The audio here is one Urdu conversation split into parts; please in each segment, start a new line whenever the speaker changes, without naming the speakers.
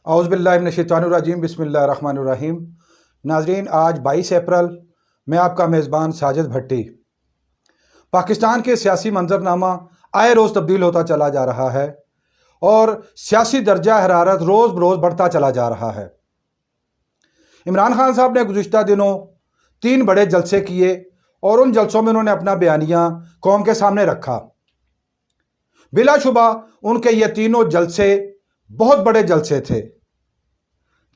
اعوذ باللہ من الشیطان الرجیم بسم اللہ الرحمن الرحیم۔ ناظرین، آج 22 اپریل میں آپ کا میزبان ساجد بھٹی۔ پاکستان کے سیاسی منظرنامہ آئے روز تبدیل ہوتا چلا جا رہا ہے اور سیاسی درجہ حرارت روز بروز بڑھتا چلا جا رہا ہے۔ عمران خان صاحب نے گزشتہ دنوں 3 بڑے جلسے کیے اور ان جلسوں میں انہوں نے اپنا بیانیہ قوم کے سامنے رکھا۔ بلا شبہ ان کے یہ تینوں جلسے بہت بڑے جلسے تھے،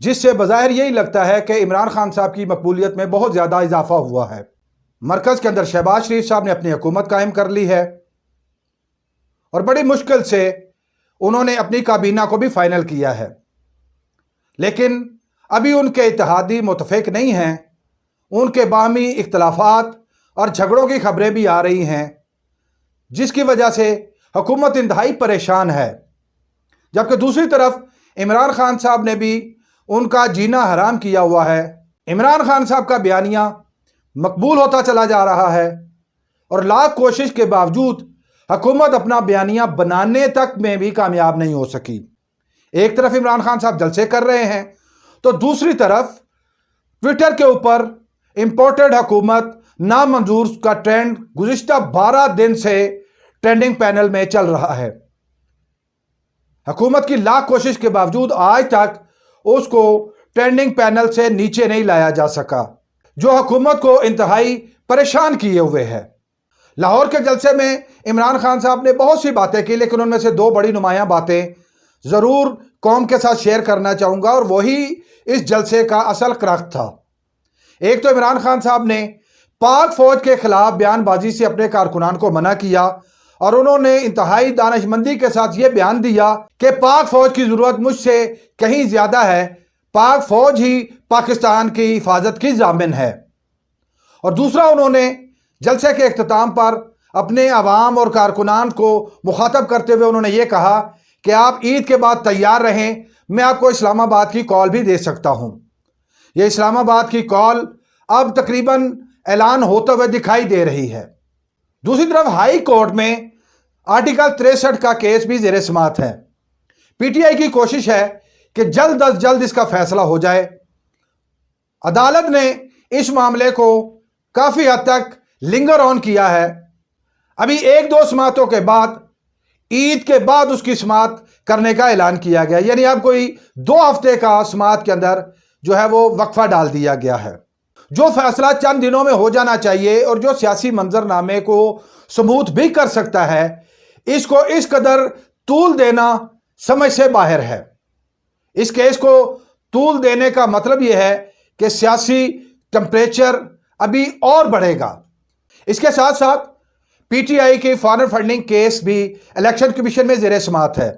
جس سے بظاہر یہی لگتا ہے کہ عمران خان صاحب کی مقبولیت میں بہت زیادہ اضافہ ہوا ہے۔ مرکز کے اندر شہباز شریف صاحب نے اپنی حکومت قائم کر لی ہے اور بڑی مشکل سے انہوں نے اپنی کابینہ کو بھی فائنل کیا ہے، لیکن ابھی ان کے اتحادی متفق نہیں ہیں۔ ان کے باہمی اختلافات اور جھگڑوں کی خبریں بھی آ رہی ہیں، جس کی وجہ سے حکومت انتہائی پریشان ہے، جبکہ دوسری طرف عمران خان صاحب نے بھی ان کا جینا حرام کیا ہوا ہے۔ عمران خان صاحب کا بیانیہ مقبول ہوتا چلا جا رہا ہے اور لاکھ کوشش کے باوجود حکومت اپنا بیانیہ بنانے تک میں بھی کامیاب نہیں ہو سکی۔ ایک طرف عمران خان صاحب جلسے کر رہے ہیں تو دوسری طرف ٹویٹر کے اوپر امپورٹڈ حکومت نامنظور کا ٹرینڈ گزشتہ 12 دن سے ٹرینڈنگ پینل میں چل رہا ہے۔ حکومت کی لاکھ کوشش کے باوجود آج تک اس کو ٹرینڈنگ پینل سے نیچے نہیں لایا جا سکا، جو حکومت کو انتہائی پریشان کیے ہوئے ہے۔ لاہور کے جلسے میں عمران خان صاحب نے بہت سی باتیں کی، لیکن ان میں سے 2 بڑی نمایاں باتیں ضرور قوم کے ساتھ شیئر کرنا چاہوں گا اور وہی اس جلسے کا اصل کرخ تھا۔ ایک تو عمران خان صاحب نے پاک فوج کے خلاف بیان بازی سے اپنے کارکنان کو منع کیا اور انہوں نے انتہائی دانش مندی کے ساتھ یہ بیان دیا کہ پاک فوج کی ضرورت مجھ سے کہیں زیادہ ہے، پاک فوج ہی پاکستان کی حفاظت کی ضامن ہے۔ اور دوسرا، انہوں نے جلسے کے اختتام پر اپنے عوام اور کارکنان کو مخاطب کرتے ہوئے انہوں نے یہ کہا کہ آپ عید کے بعد تیار رہیں، میں آپ کو اسلام آباد کی کال بھی دے سکتا ہوں۔ یہ اسلام آباد کی کال اب تقریباً اعلان ہوتے ہوئے دکھائی دے رہی ہے۔ دوسری طرف ہائی کورٹ میں آرٹیکل 63 کا کیس بھی زیر سماعت ہے۔ پی ٹی آئی کی کوشش ہے کہ جلد از جلد اس کا فیصلہ ہو جائے۔ عدالت نے اس معاملے کو کافی حد تک لنگر آن کیا ہے۔ ابھی 1-2 سماعتوں کے بعد عید کے بعد اس کی سماعت کرنے کا اعلان کیا گیا، یعنی اب کوئی 2 ہفتے کا سماعت کے اندر جو ہے وہ وقفہ ڈال دیا گیا ہے۔ جو فیصلہ چند دنوں میں ہو جانا چاہیے اور جو سیاسی منظرنامے کو سموتھ بھی کر سکتا ہے، اس کو اس قدر طول دینا سمجھ سے باہر ہے۔ اس کیس کو طول دینے کا مطلب یہ ہے کہ سیاسی ٹمپریچر ابھی اور بڑھے گا۔ اس کے ساتھ ساتھ پی ٹی آئی کی فارن فنڈنگ کیس بھی الیکشن کمیشن میں زیر سماعت ہے۔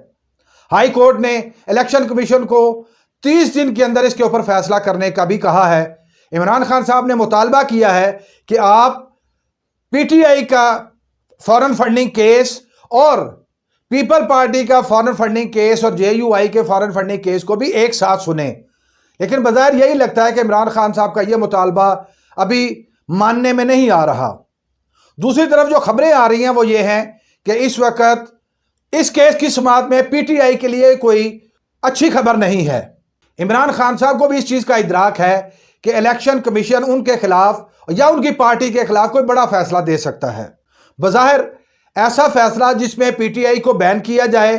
ہائی کورٹ نے الیکشن کمیشن کو 30 دن کے اندر اس کے اوپر فیصلہ کرنے کا بھی کہا ہے۔ عمران خان صاحب نے مطالبہ کیا ہے کہ آپ پی ٹی آئی کا فارن فنڈنگ کیس اور پیپل پارٹی کا فارن فنڈنگ کیس اور جے یو آئی کے فارن فنڈنگ کیس کو بھی ایک ساتھ سنیں، لیکن بظاہر یہی لگتا ہے کہ عمران خان صاحب کا یہ مطالبہ ابھی ماننے میں نہیں آ رہا۔ دوسری طرف جو خبریں آ رہی ہیں وہ یہ ہیں کہ اس وقت اس کیس کی سماعت میں پی ٹی آئی کے لیے کوئی اچھی خبر نہیں ہے۔ عمران خان صاحب کو بھی اس چیز کا ادراک ہے کہ الیکشن کمیشن ان کے خلاف یا ان کی پارٹی کے خلاف کوئی بڑا فیصلہ دے سکتا ہے۔ بظاہر ایسا فیصلہ جس میں پی ٹی آئی کو بین کیا جائے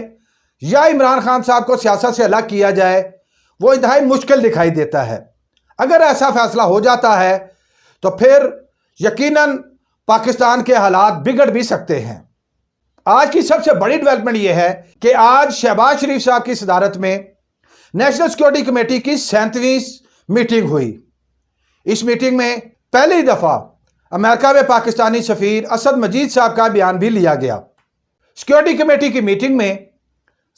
یا عمران خان صاحب کو سیاست سے الگ کیا جائے، وہ انتہائی مشکل دکھائی دیتا ہے۔ اگر ایسا فیصلہ ہو جاتا ہے تو پھر یقیناً پاکستان کے حالات بگڑ بھی سکتے ہیں۔ آج کی سب سے بڑی ڈیولپمنٹ یہ ہے کہ آج شہباز شریف صاحب کی صدارت میں نیشنل سیکورٹی کمیٹی کی 37ویں میٹنگ ہوئی۔ اس میٹنگ میں پہلی دفعہ امریکہ میں پاکستانی سفیر اسد مجید صاحب کا بیان بھی لیا گیا۔ سیکورٹی کمیٹی کی میٹنگ میں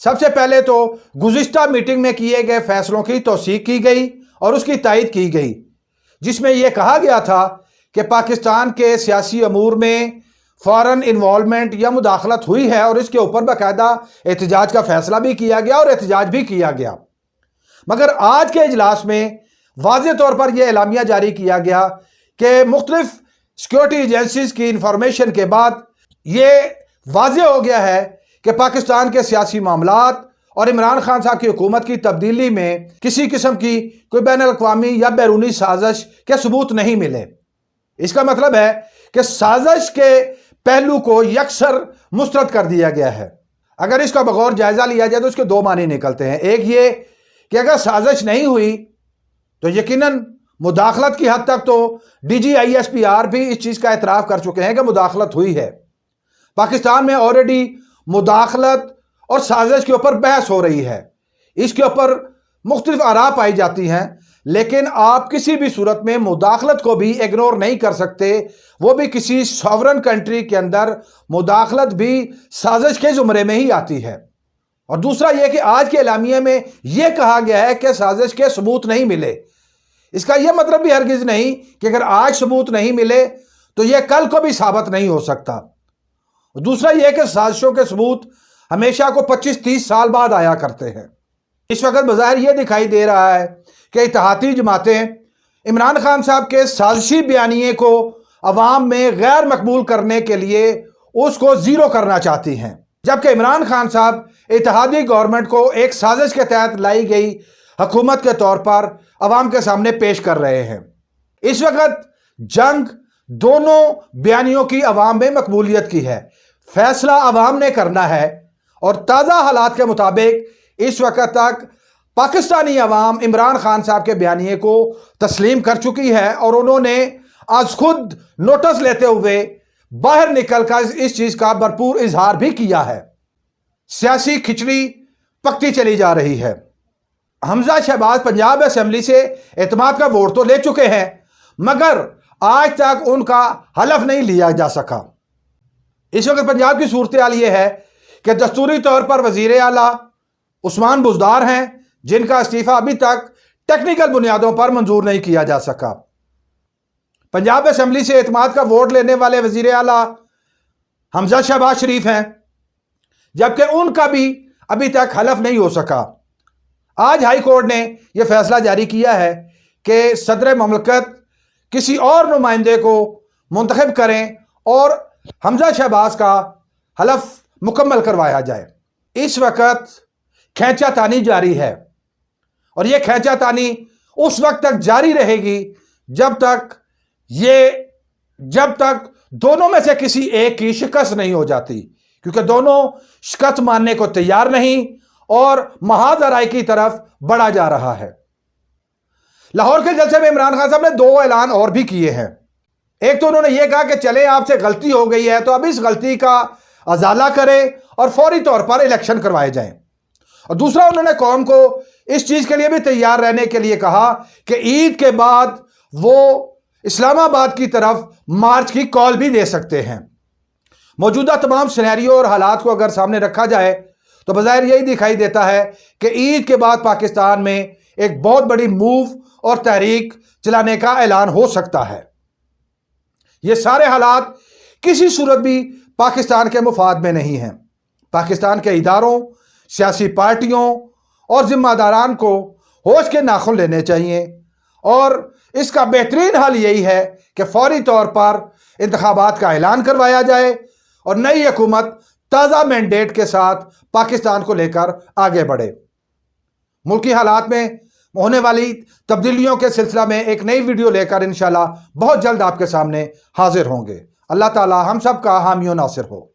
سب سے پہلے تو گزشتہ میٹنگ میں کیے گئے فیصلوں کی توثیق کی گئی اور اس کی تائید کی گئی، جس میں یہ کہا گیا تھا کہ پاکستان کے سیاسی امور میں فارن انوالومنٹ یا مداخلت ہوئی ہے اور اس کے اوپر باقاعدہ احتجاج کا فیصلہ بھی کیا گیا اور احتجاج بھی کیا گیا۔ مگر آج کے اجلاس میں واضح طور پر یہ اعلامیہ جاری کیا گیا کہ مختلف سیکورٹی ایجنسیز کی انفارمیشن کے بعد یہ واضح ہو گیا ہے کہ پاکستان کے سیاسی معاملات اور عمران خان صاحب کی حکومت کی تبدیلی میں کسی قسم کی کوئی بین الاقوامی یا بیرونی سازش کے ثبوت نہیں ملے۔ اس کا مطلب ہے کہ سازش کے پہلو کو یکسر مسترد کر دیا گیا ہے۔ اگر اس کا بغور جائزہ لیا جائے تو اس کے دو معنی نکلتے ہیں۔ ایک یہ کہ اگر سازش نہیں ہوئی تو یقیناً مداخلت کی حد تک تو D G I S P R بھی اس چیز کا اعتراف کر چکے ہیں کہ مداخلت ہوئی ہے۔ پاکستان میں آلریڈی مداخلت اور سازش کے اوپر بحث ہو رہی ہے، اس کے اوپر مختلف آراء پائی جاتی ہیں، لیکن آپ کسی بھی صورت میں مداخلت کو بھی اگنور نہیں کر سکتے، وہ بھی کسی ساورن کنٹری کے اندر مداخلت بھی سازش کے زمرے میں ہی آتی ہے۔ اور دوسرا یہ کہ آج کے اعلامیے میں یہ کہا گیا ہے کہ سازش کے ثبوت نہیں ملے۔ اس کا یہ مطلب بھی ہرگز نہیں کہ اگر آج ثبوت نہیں ملے تو یہ کل کو بھی ثابت نہیں ہو سکتا۔ دوسرا یہ کہ سازشوں کے ثبوت ہمیشہ کو 25-30 سال بعد آیا کرتے ہیں۔ اس وقت بظاہر یہ دکھائی دے رہا ہے کہ اتحادی جماعتیں عمران خان صاحب کے سازشی بیانیے کو عوام میں غیر مقبول کرنے کے لیے اس کو زیرو کرنا چاہتی ہیں، جبکہ عمران خان صاحب اتحادی گورنمنٹ کو ایک سازش کے تحت لائی گئی حکومت کے طور پر عوام کے سامنے پیش کر رہے ہیں۔ اس وقت جنگ دونوں بیانیوں کی عوام میں مقبولیت کی ہے، فیصلہ عوام نے کرنا ہے، اور تازہ حالات کے مطابق اس وقت تک پاکستانی عوام عمران خان صاحب کے بیانیے کو تسلیم کر چکی ہے، اور انہوں نے آج خود نوٹس لیتے ہوئے باہر نکل کر اس چیز کا بھرپور اظہار بھی کیا ہے۔ سیاسی کھچڑی پکتی چلی جا رہی ہے۔ حمزہ شہباز پنجاب اسمبلی سے اعتماد کا ووٹ تو لے چکے ہیں، مگر آج تک ان کا حلف نہیں لیا جا سکا۔ اس وقت پنجاب کی صورتحال یہ ہے کہ دستوری طور پر وزیر اعلیٰ عثمان بزدار ہیں، جن کا استعفیٰ ابھی تک ٹیکنیکل بنیادوں پر منظور نہیں کیا جا سکا۔ پنجاب اسمبلی سے اعتماد کا ووٹ لینے والے وزیر اعلیٰ حمزہ شہباز شریف ہیں، جبکہ ان کا بھی ابھی تک حلف نہیں ہو سکا۔ آج ہائی کورٹ نے یہ فیصلہ جاری کیا ہے کہ صدر مملکت کسی اور نمائندے کو منتخب کریں اور حمزہ شہباز کا حلف مکمل کروایا جائے۔ اس وقت کھینچا تانی جاری ہے، اور یہ کھینچا تانی اس وقت تک جاری رہے گی جب تک دونوں میں سے کسی ایک کی شکست نہیں ہو جاتی، کیونکہ دونوں شکست ماننے کو تیار نہیں اور محاذ آرائی کی طرف بڑھا جا رہا ہے۔ لاہور کے جلسے میں عمران خان صاحب نے 2 اعلان اور بھی کیے ہیں۔ ایک تو انہوں نے یہ کہا کہ چلیں آپ سے غلطی ہو گئی ہے تو اب اس غلطی کا ازالہ کریں اور فوری طور پر الیکشن کروائے جائیں، اور دوسرا انہوں نے قوم کو اس چیز کے لیے بھی تیار رہنے کے لیے کہا کہ عید کے بعد وہ اسلام آباد کی طرف مارچ کی کال بھی دے سکتے ہیں۔ موجودہ تمام سینیریو اور حالات کو اگر سامنے رکھا جائے تو بظاہر یہی دکھائی دیتا ہے کہ عید کے بعد پاکستان میں ایک بہت بڑی موو اور تحریک چلانے کا اعلان ہو سکتا ہے۔ یہ سارے حالات کسی صورت بھی پاکستان کے مفاد میں نہیں ہیں۔ پاکستان کے اداروں، سیاسی پارٹیوں اور ذمہ داران کو ہوش کے ناخن لینے چاہیے، اور اس کا بہترین حل یہی ہے کہ فوری طور پر انتخابات کا اعلان کروایا جائے اور نئی حکومت تازہ مینڈیٹ کے ساتھ پاکستان کو لے کر آگے بڑھے۔ ملکی حالات میں ہونے والی تبدیلیوں کے سلسلہ میں ایک نئی ویڈیو لے کر انشاءاللہ بہت جلد آپ کے سامنے حاضر ہوں گے۔ اللہ تعالی ہم سب کا حامی و ناصر ہو۔